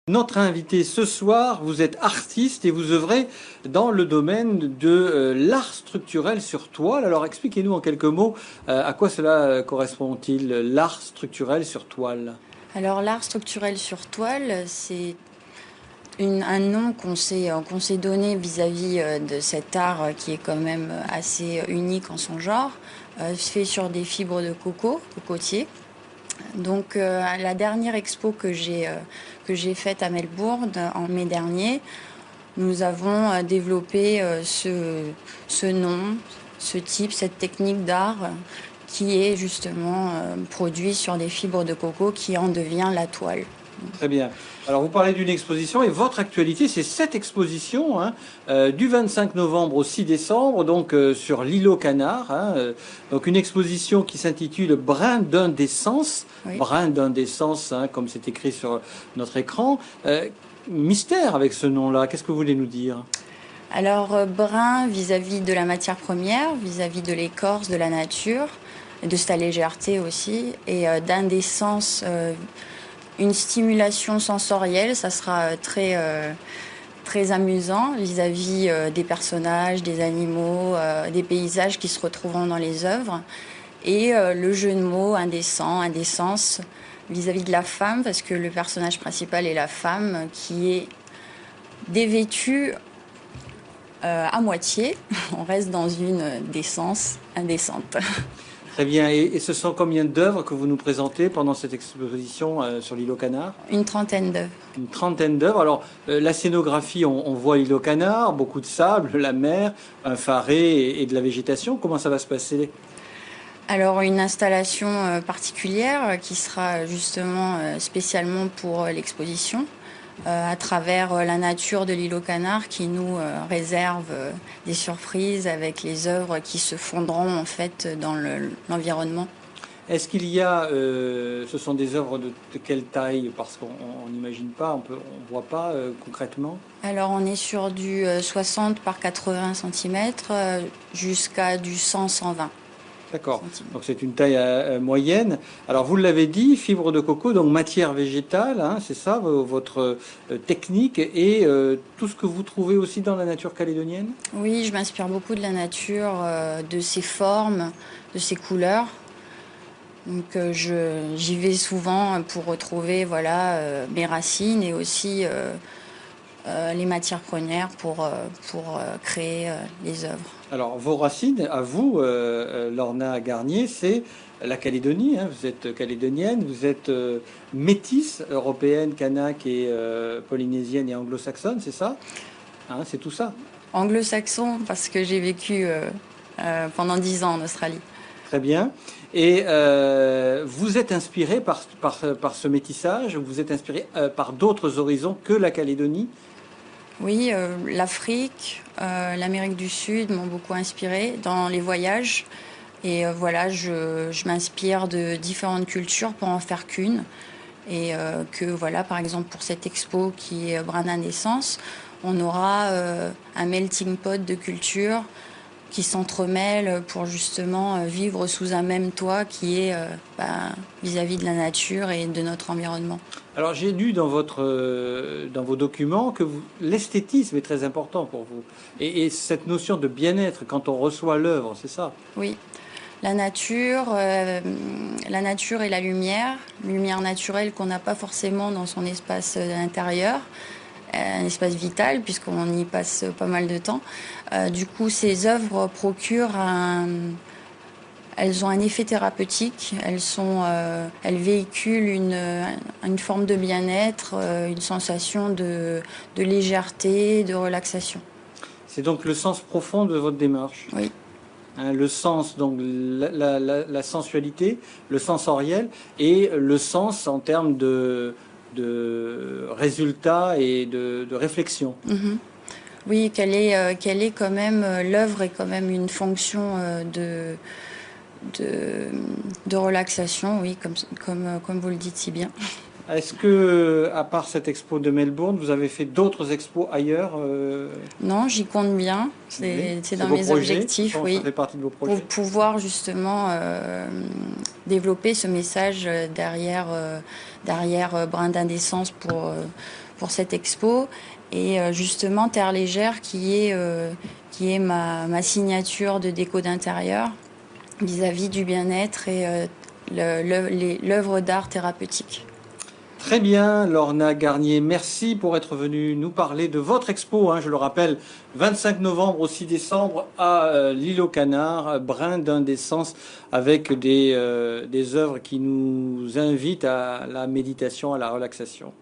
Notre invité ce soir, vous êtes artiste et vous œuvrez dans le domaine de l'art structurel sur toile. Alors expliquez-nous en quelques mots à quoi cela correspond-il, l'art structurel sur toile? Alors l'art structurel sur toile, c'est un nom qu'on s'est donné vis-à-vis de cet art qui est quand même assez unique en son genre, fait sur des fibres de cocotier. Donc la dernière expo que j'ai faite à Melbourne en mai dernier, nous avons développé ce nom, cette technique d'art qui est justement produit sur des fibres de coco qui en devient la toile. Très bien. Alors vous parlez d'une exposition et votre actualité, c'est cette exposition du 25 novembre au 6 décembre, donc sur l'île aux Canards. Donc une exposition qui s'intitule Brin d'indécence, Oui. Brin d'indécence, comme c'est écrit sur notre écran. Mystère avec ce nom-là. Qu'est-ce que vous voulez nous dire? Alors brin vis-à-vis de la matière première, vis-à-vis de l'écorce, de la nature, et de sa légèreté aussi, et d'indécence. Une stimulation sensorielle, ça sera très amusant vis-à-vis des personnages, des animaux, des paysages qui se retrouveront dans les œuvres. Et le jeu de mots indécent, indécence vis-à-vis de la femme, parce que le personnage principal est la femme qui est dévêtue à moitié. On reste dans une décence indécente. Très bien. Et ce sont combien d'œuvres que vous nous présentez pendant cette exposition sur l'île aux Canards? Une trentaine d'œuvres. Une trentaine d'œuvres. Alors, la scénographie, on voit l'île aux Canards, beaucoup de sable, la mer, un phare et de la végétation. Comment ça va se passer? Alors une installation particulière qui sera justement spécialement pour l'exposition à travers la nature de l'île aux Canards qui nous réserve des surprises avec les œuvres qui se fondront en fait dans l'environnement. Est-ce qu'il y a, ce sont des œuvres de quelle taille? Parce qu'on n'imagine pas, on voit pas concrètement. Alors on est sur du 60 par 80 cm jusqu'à du 100-120. D'accord. Donc c'est une taille moyenne. Alors vous l'avez dit, fibre de coco, donc matière végétale, c'est ça votre technique et tout ce que vous trouvez aussi dans la nature calédonienne? Oui, je m'inspire beaucoup de la nature, de ses formes, de ses couleurs. Donc j'y vais souvent pour retrouver mes racines et aussi les matières premières pour créer les œuvres. Alors, vos racines, à vous, Lorna Garnier, c'est la Calédonie. Vous êtes calédonienne, vous êtes métisse, européenne, kanak et polynésienne et anglo-saxonne, c'est ça? C'est tout ça. Anglo-saxon, parce que j'ai vécu pendant 10 ans en Australie. Très bien. Et vous êtes inspiré par ce métissage, vous êtes inspiré par d'autres horizons que la Calédonie? Oui, l'Afrique, l'Amérique du Sud m'ont beaucoup inspiré dans les voyages. Et je m'inspire de différentes cultures pour en faire qu'une. Et par exemple, pour cette expo qui est Brin d'indécence, on aura un melting pot de cultures qui s'entremêlent pour justement vivre sous un même toit qui est vis-à-vis de la nature et de notre environnement. Alors j'ai lu dans vos documents que l'esthétisme est très important pour vous et cette notion de bien-être quand on reçoit l'œuvre, c'est ça? Oui, la nature et la lumière naturelle qu'on n'a pas forcément dans son espace intérieur, un espace vital puisqu'on y passe pas mal de temps. Du coup, ces œuvres procurent elles ont un effet thérapeutique, elles véhiculent une forme de bien-être, une sensation de légèreté, de relaxation. C'est donc le sens profond de votre démarche. Oui. Le sens, donc la sensualité, le sensoriel et le sens en termes de résultats et de réflexion. Mm-hmm. Oui, qu'elle est quand même, l'œuvre est quand même une fonction de relaxation, oui, comme vous le dites si bien. Est-ce que, à part cette expo de Melbourne, vous avez fait d'autres expos ailleurs? Non, j'y compte bien. C'est dans mes objectifs, oui. Ça fait partie de vos projets. Pour pouvoir justement développer ce message derrière Brin d'indécence pour cette expo. Et justement, Terre légère qui est ma signature de déco d'intérieur vis-à-vis du bien-être et l'œuvre d'art thérapeutique. Très bien, Lorna Garnier, merci pour être venue nous parler de votre expo, je le rappelle, 25 novembre au 6 décembre à l'île aux Canards, brin d'indécence, avec des œuvres qui nous invitent à la méditation, à la relaxation.